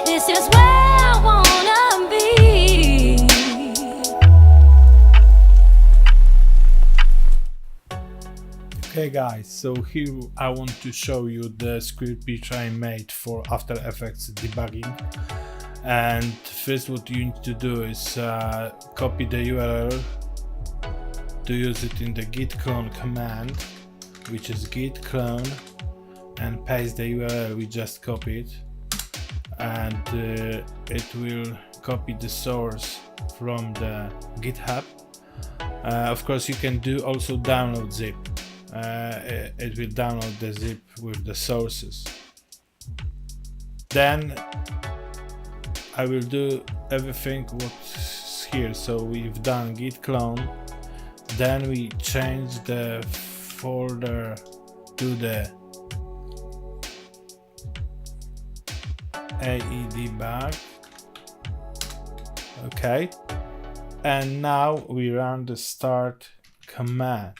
This is where I wanna be. Okay guys, so here I want to show you the script which I made for After Effects debugging. And first what you need to do is copy the URL to use it in the git clone command, which is git clone, and paste the URL we just copied, and it will copy the source from the GitHub. Of course you can do also download zip. It will download the zip with the sources. Then I will do everything what's here. So we've done git clone, then we change the folder to the aeDbug. Okay, and now we run the start command,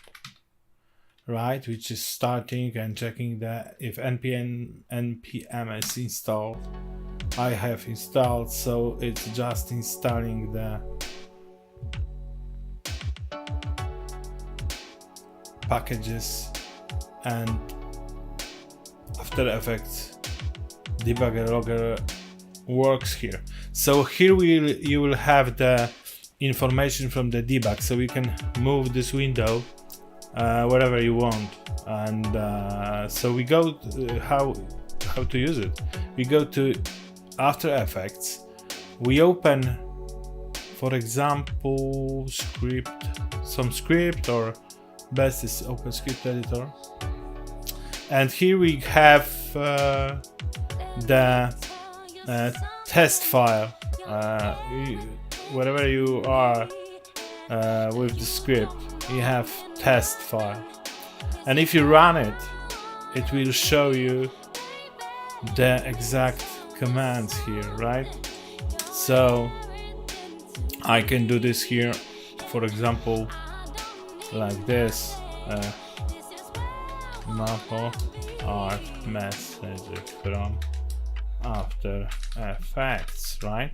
right, which is starting and checking that if npm is installed. I have installed, so it's just installing the packages, and After Effects Debugger Logger works here. So here you will have the information from the debug, so you can move this window wherever you want. And so we go to how to use it. We go to After Effects, we open, for example, some script, or best is open script editor, and here we have the test file. Wherever you are with the script, you have test file, and if you run it, it will show you the exact commands here, right? So I can do this here, for example, like this, MapoArt message from After Effects, right?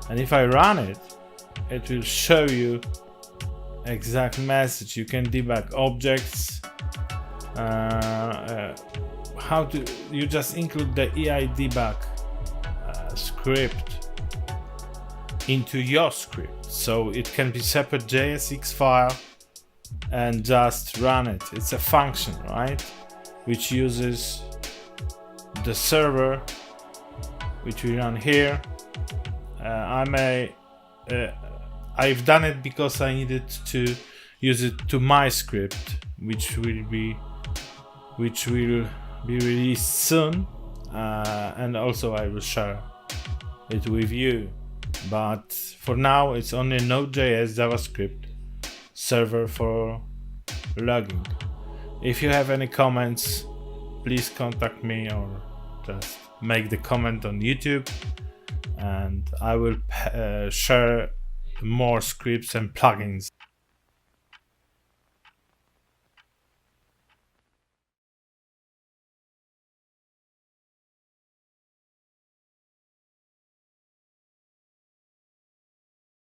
And if I run it, it will show you exact message. You can debug objects. You just include the aeDebug script into your script, so it can be separate JSX file, and just run it. It's a function, right, which uses the server, which we run here. I've done it because I needed to use it to my script, which will be released soon, and also I will share it with you. But for now, it's only a Node.js JavaScript server for logging. If you have any comments, please contact me, or just make the comment on YouTube, and I will share more scripts and plugins.